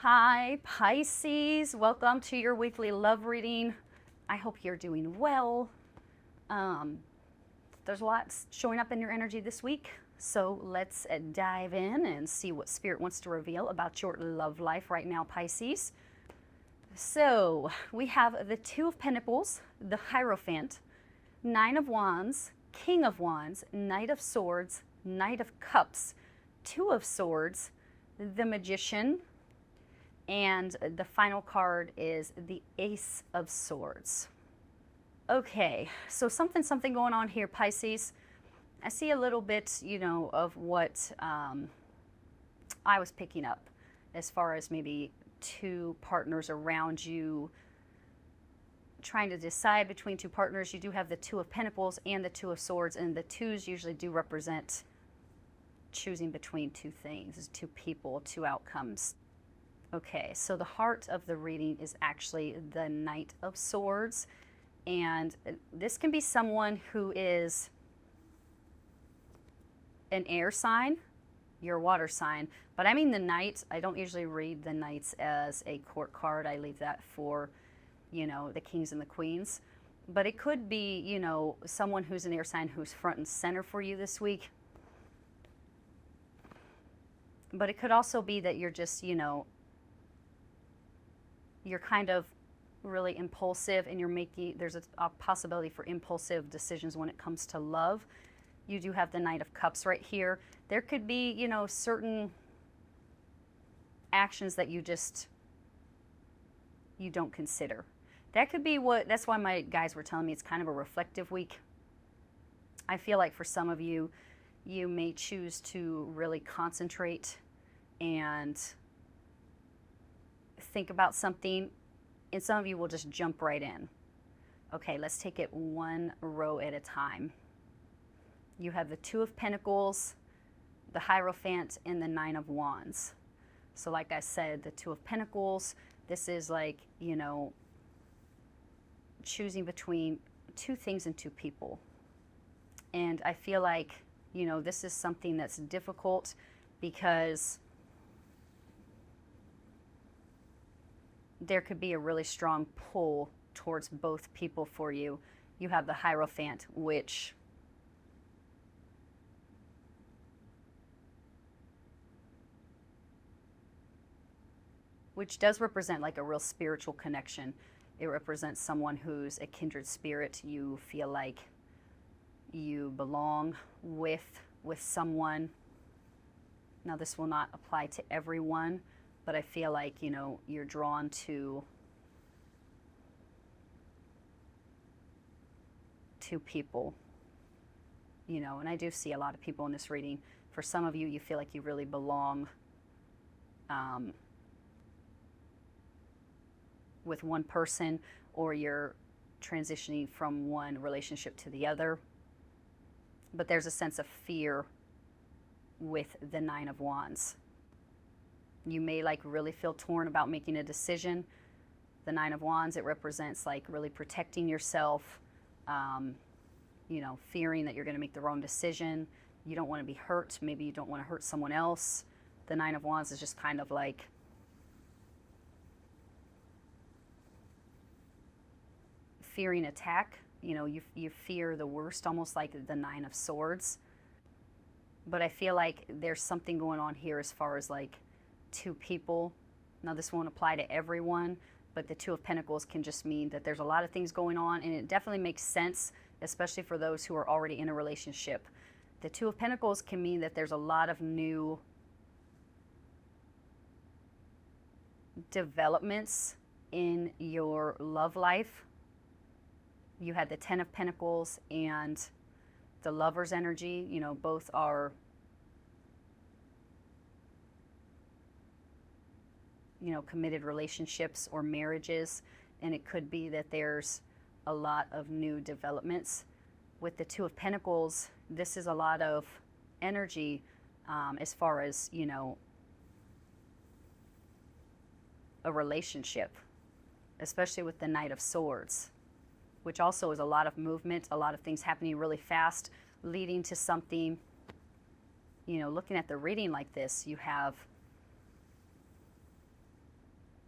Hi, Pisces. Welcome to your weekly love reading. I hope you're doing well. Um, there's lots showing up in your energy this week, so let's dive in and see what Spirit wants to reveal about your love life right now, Pisces. So we have the Two of Pentacles, the Hierophant, Nine of Wands, King of Wands, Knight of Swords, Knight of Cups, Two of Swords, the Magician, and the final card is the Ace of Swords. Okay, so something going on here, Pisces. I see a little bit, of what I was picking up as far as maybe two partners around you trying to decide between two partners. You do have the Two of Pentacles and the Two of Swords, and the twos usually do represent choosing between two things, two people, two outcomes. Okay, so the heart of the reading is actually the Knight of Swords, and this can be someone who is an air sign, your water sign, but I mean the Knight. I don't usually read the Knights as a court card. I leave that for, the kings and the queens. But it could be, someone who's an air sign who's front and center for you this week. But it could also be that you're just, you're kind of really impulsive and there's a possibility for impulsive decisions when it comes to love. You do have the Knight of Cups right here. There could be, certain actions that you don't consider. That could be that's why my guys were telling me it's kind of a reflective week. I feel like for some of you, you may choose to really concentrate and think about something, and some of you will just jump right in. Okay, let's take it one row at a time. You have the Two of Pentacles, the Hierophant, and the Nine of Wands. So like I said, the Two of Pentacles, this is like, choosing between two things and two people. And I feel like, this is something that's difficult because there could be a really strong pull towards both people for you. You have the Hierophant, which does represent like a real spiritual connection. It represents someone who's a kindred spirit. You feel like you belong with someone. Now, this will not apply to everyone, but I feel like, you're drawn to two people, and I do see a lot of people in this reading. For some of you, you feel like you really belong with one person, or you're transitioning from one relationship to the other. But there's a sense of fear with the Nine of Wands. You may really feel torn about making a decision. The Nine of Wands, it represents really protecting yourself, fearing that you're going to make the wrong decision. You don't want to be hurt. Maybe you don't want to hurt someone else. The Nine of Wands is just kind of like fearing attack. You fear the worst, almost like the Nine of Swords. But I feel like there's something going on here as far as two people. Now, this won't apply to everyone, but the Two of Pentacles can just mean that there's a lot of things going on, and it definitely makes sense, especially for those who are already in a relationship. The Two of Pentacles can mean that there's a lot of new developments in your love life. You had the Ten of Pentacles and the Lover's energy. Both are, committed relationships or marriages, and it could be that there's a lot of new developments. With the Two of Pentacles, this is a lot of energy as far as, a relationship, especially with the Knight of Swords, which also is a lot of movement, a lot of things happening really fast, leading to something. Looking at the reading like this, you have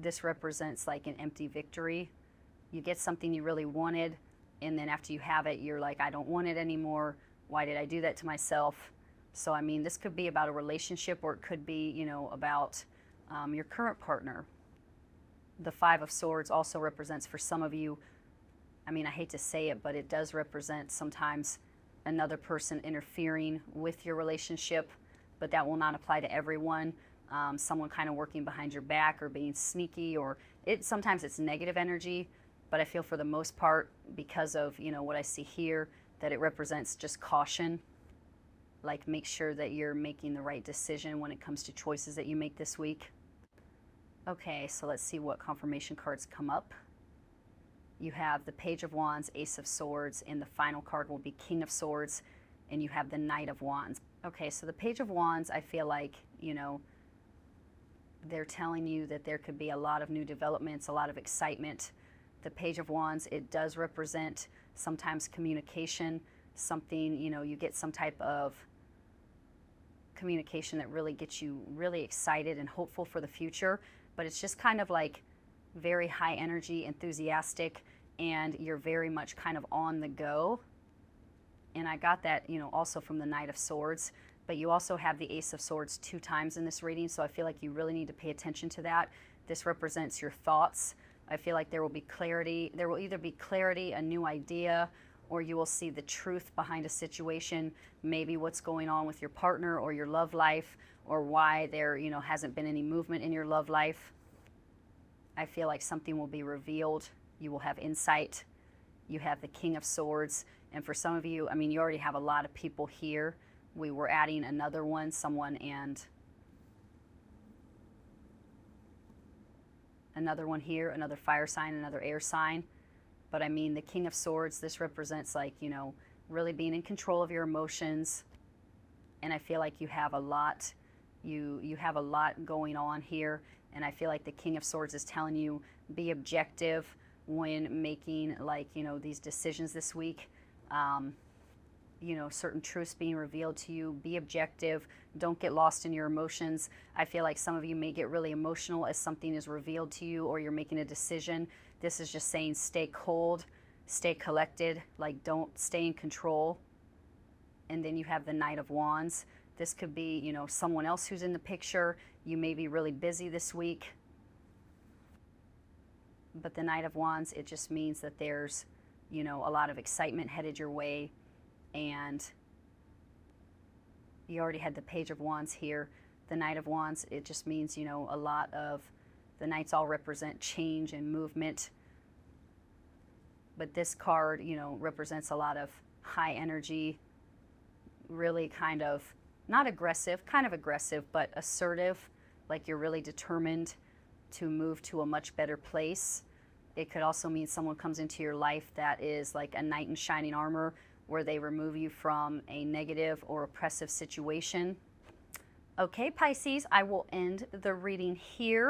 this represents like an empty victory. You get something you really wanted, and then after you have it, you're like, I don't want it anymore. Why did I do that to myself? So, I mean, this could be about a relationship, or it could be, you know, about your current partner. The Five of Swords also represents, for some of you, I mean, I hate to say it, but it does represent sometimes another person interfering with your relationship, but that will not apply to everyone. Someone kind of working behind your back or being sneaky, or sometimes it's negative energy, but I feel for the most part, because of, you know, what I see here, that it represents just caution. Like, make sure that you're making the right decision when it comes to choices that you make this week. Okay, so let's see what confirmation cards come up. You have the Page of Wands, Ace of Swords, and the final card will be King of Swords, and you have the Knight of Wands. Okay, so the Page of Wands, I feel like, you know, they're telling you that there could be a lot of new developments, a lot of excitement. The Page of Wands, it does represent sometimes communication, something, you know, you get some type of communication that really gets you really excited and hopeful for the future, but it's just kind of like very high energy, enthusiastic, and you're very much kind of on the go. And I got that, you know, also from the Knight of Swords, but you also have the Ace of Swords 2 times in this reading, so I feel like you really need to pay attention to that. This represents your thoughts. I feel like there will be clarity. There will either be clarity, a new idea, or you will see the truth behind a situation, maybe what's going on with your partner or your love life, or why there, you know, hasn't been any movement in your love life. I feel like something will be revealed. You will have insight. You have the King of Swords. And for some of you, I mean, you already have a lot of people here. We were adding another one, someone, and another one here, another fire sign, another air sign. But I mean, the King of Swords, this represents, like, you know, really being in control of your emotions. And I feel like you have a lot, you have a lot going on here. And I feel like the King of Swords is telling you, be objective when making, like, you know, these decisions this week. You know, certain truths being revealed to you. Be objective. Don't get lost in your emotions. I feel like some of you may get really emotional as something is revealed to you or you're making a decision. This is just saying stay cold, stay collected, like don't stay in control. And then you have the Knight of Wands. This could be, you know, someone else who's in the picture. You may be really busy this week. But the Knight of Wands, it just means that there's, you know, a lot of excitement headed your way. And you already had the Page of Wands here. The Knight of Wands, it just means, you know, a lot of, the Knights all represent change and movement. But this card, you know, represents a lot of high energy, really kind of, not aggressive, kind of aggressive, but assertive, like you're really determined to move to a much better place. It could also mean someone comes into your life that is like a knight in shining armor, where they remove you from a negative or oppressive situation. Okay, Pisces, I will end the reading here.